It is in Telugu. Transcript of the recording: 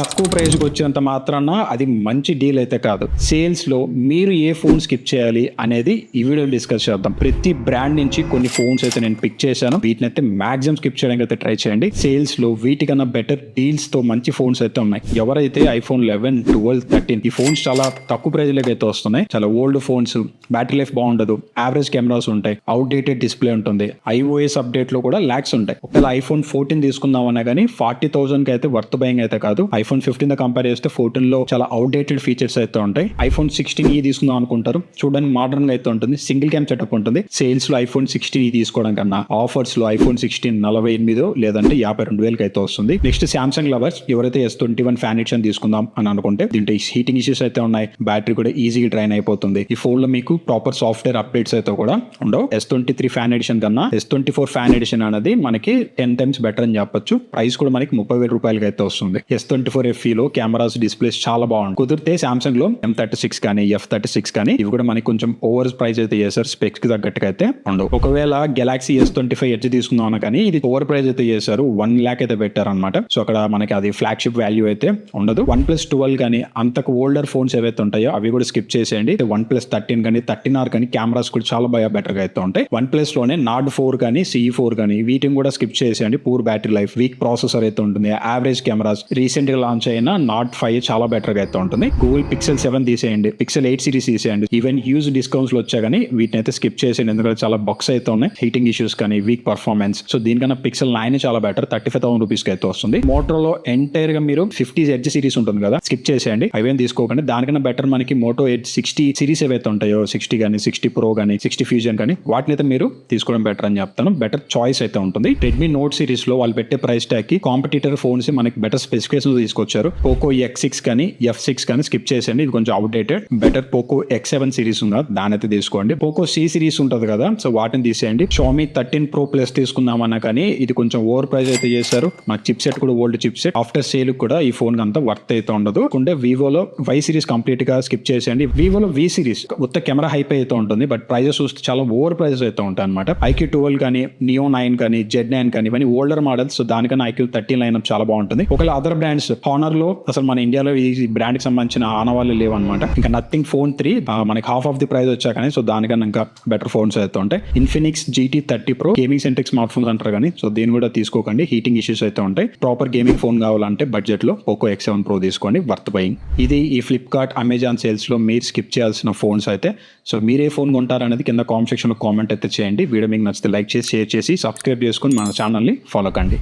తక్కువ ప్రైస్కి వచ్చేంత మాత్రాన అది మంచి డీల్ అయితే కాదు. సేల్స్లో మీరు ఏ ఫోన్ స్కిప్ చేయాలి అనేది ఈ వీడియోలో డిస్కస్ చేద్దాం. ప్రతి బ్రాండ్ నుంచి కొన్ని ఫోన్స్ అయితే నేను పిక్ చేశాను. వీటిని అయితే మాక్సిమం స్కిప్ చేయడానికి అయితే ట్రై చేయండి. సేల్స్లో వీటికన్నా బెటర్ డీల్స్తో మంచి ఫోన్స్ అయితే ఉన్నాయి. ఎవరైతే ఐఫోన్ 11, 12, 13 ఈ ఫోన్స్ చాలా తక్కువ ప్రైజ్లోకి అయితే వస్తున్నాయి. చాలా ఓల్డ్ ఫోన్స్, బ్యాటరీ లైఫ్ బాగుండదు, యావరేజ్ కెమెరాస్ ఉంటాయి, అవుట్డేటెడ్ డిస్ప్లే ఉంటుంది, iOS అప్డేట్లో కూడా ల్యాక్స్ ఉంటాయి. ఒకవేళ ఐఫోన్ 14 తీసుకుందామన్నా కానీ 40,000కి అయితే వర్త్ బయింగ్ అయితే కాదు. ఐఫోన్ 15 కంపేర్ చేస్తే 14 లో చాలా అవుట్డేటెడ్ ఫీచర్స్ అయితే ఉంటాయి. ఐఫోన్ 16 తీసుకుందాం అనుకుంటారు, చూడడానికి మోడర్న్ గా అయితే ఉంటుంది, సింగిల్ క్యామ్ సెటప్ ఉంటుంది. సేల్స్ లో ఐఫోన్ 16 తీసుకోవడం కన్నా ఆఫర్స్ లో ఐఫోన్ 16 48 లేదంటే 52,000 అయితే వస్తుంది. నెక్స్ట్ సామ్సంగ్ లవర్స్ ఎవరైతే S21 ఫ్యాన్ ఎడిషన్ తీసుకుందాం అని అనుకుంటే దీంట్లో హీటింగ్ ఇష్యూస్ అయితే ఉన్నాయి, బ్యాటరీ కూడా ఈజీగా డ్రైన్ అయిపోతుంది. ఈ ఫోన్ లో మీకు ప్రాపర్ సాఫ్ట్వేర్ అప్డేట్స్ అయితే కూడా ఉండవు. S23 ఫ్యాన్ ఎడిషన్ కన్నా S24 ఫ్యాన్ ఎడిషన్ అనేది మనకి 10 times బెటర్ అని చెప్పొచ్చు. ప్రైస్ కూడా మనకి 30,000 అయితే వస్తుంది. S24 FE లో కెమెరాస్, డిస్ప్లేస్ చాలా బాగుంది. కుదిరితే సామ్సంగ్ లో M36 కానీ F36 కానీ ఇవి కూడా మనకి కొంచెం ఓవర్ ప్రైస్ అయితే చేశారు, స్పెక్స్ కి తగ్గట్టుగా అయితే ఉండవు. ఒకవేళ గెలాక్సీ S25 Edge తీసుకుందాం కానీ ఇది ఓవర్ ప్రైస్ అయితే చేశారు, 1 lakh అయితే పెట్టారు అనమాట. సో అక్కడ మనకి అది ఫ్లాగ్షిప్ వాల్యూ అయితే ఉండదు. OnePlus 12 కానీ అంతకు ఓల్డర్ ఫోన్స్ ఏవైతే ఉంటాయో అవి కూడా స్కిప్ చేసేయండి. OnePlus 13 కానీ 13R కానీ కెమెరాస్ కూడా చాలా బాగా బెటర్ గా అయితే ఉంటాయి. OnePlus లోనే Nord 4 కానీ CE4 కానీ వీటిని కూడా స్కిప్ చేసేయండి. Poor battery life, week processor అయితే ఉంటుంది, యావరేజ్ కెమెరాస్. రీసెంట్ గా లాంచ్ అయిన Nord 5 చాలా బెటర్ గా అయితే ఉంటుంది. గూగుల్ Pixel 7 తీసేయండి, Pixel 8 సిరీస్ తీసేయండి. ఈవెన్ హ్యూజ్ డిస్కౌంట్స్ లో వచ్చా కానీ వీటిని అయితే స్కిప్ చేసేయండి, ఎందుకంటే చాలా బగ్స్ అయితే ఉన్నాయి, హీటింగ్ ఇష్యూస్ కానీ వీక్ పర్ఫార్మెన్స్. సో దీనికన్నా Pixel 9 చాలా బెటర్, 35,000 రూపీస్ కి అయితే వస్తుంది. మోటోలో ఎంటైర్ గా మీరు 50 Edge సిరీస్ ఉంటుంది కదా, స్కిప్ చేసేయండి, అవేం తీసుకోకండి. దానికన్నా బెటర్ మనకి మోటో Edge 60 సిరీస్ ఏవైతే ఉంటాయో, 60 కానీ 60 Pro కానీ 60 Fusion కానీ వాటిని అయితే మీరు తీసుకోవడం బెటర్ అని చెప్తాను. బెటర్ చాయిస్ అయితే ఉంటుంది. రెడ్మీ నోట్ సిరీస్ లో వాళ్ళు పెట్టే ప్రైస్ ట్యాగ్ కి కాంపిటీటర్ ఫోన్స్ మనకి బెటర్ స్పెసిఫికేషన్స్ తీసుకొచ్చారు. పోకో X6 కానీ F6 కానీ స్కిప్ చేసేయండి, ఇది కొంచెం outdated. Better Poco X7 series ఉందా దాని అయితే తీసుకోండి. పోకో C సిరీస్ ఉంటుంది కదా, సో వాటిని తీసేయండి. Xiaomi 13 Pro Plus తీసుకుందామన్నా కానీ ఇది కొంచెం ఓవర్ ప్రైస్ అయితే చేశారు. మన చిప్ సెట్ కూడా old chip set, after sale కూడా ఈ ఫోన్ అంతా వర్త్ అయితే ఉండదు. అంటే వివోలో Y సిరీస్ కంప్లీట్ గా స్కిప్ చేసేయండి. వివోలో V సిరీస్ మొత్తం కెమెరా హైప్ అయితే ఉంటుంది, బట్ ప్రైజెస్ చూస్తే చాలా ఓవర్ ప్రైజెస్ అయితే ఉంటాయి అనమాట. IQ12 కానీ Neo 9 కానీ Z9 కానీ ఇవన్నీ ఓల్డర్ మోడల్స్, సో దానికన్నా IQ13 లైనప్ చాలా బాగుంటుంది. ఒకవేళ అదర్ బ్రాండ్స్ హానర్ లో అసలు మన ఇండియాలో ఈ బ్రాండ్ కి సంబంధించిన ఆనవాళ్ళు లేవు అనమాట. ఇంకా నథింగ్ ఫోన్ 3 మనకి హాఫ్ ఆఫ్ ది ప్రైస్ వచ్చా కానీ, సో దానికన్నా ఇంకా బెటర్ ఫోన్స్ అయితే ఉంటాయి. Infinix GT30 Pro gaming centric smart phones అంటారు కానీ, సో దీన్ని కూడా తీసుకోకండి, హీటింగ్ ఇష్యూస్ అయితే ఉంటాయి. ప్రాపర్ గేమింగ్ ఫోన్ కావాలంటే బడ్జెట్ లో పోకో X7 Pro తీసుకోండి, వర్త్ బయింగ్. ఇది ఈ ఫ్లిప్కార్ట్, అమెజాన్ సేల్స్ లో మీరు స్కిప్ చేయాల్సిన ఫోన్స్ అయితే. సో మీరే ఫోన్ కొంటారనేది కింద కామెంట్ సెక్షన్ లో కామెంట్ అయితే చేయండి. వీడియో మీకు నచ్చితే లైక్ చేసి, షేర్ చేసి, సబ్స్క్రైబ్ చేసుకొని మన ఛానల్ని ఫాలో కండి.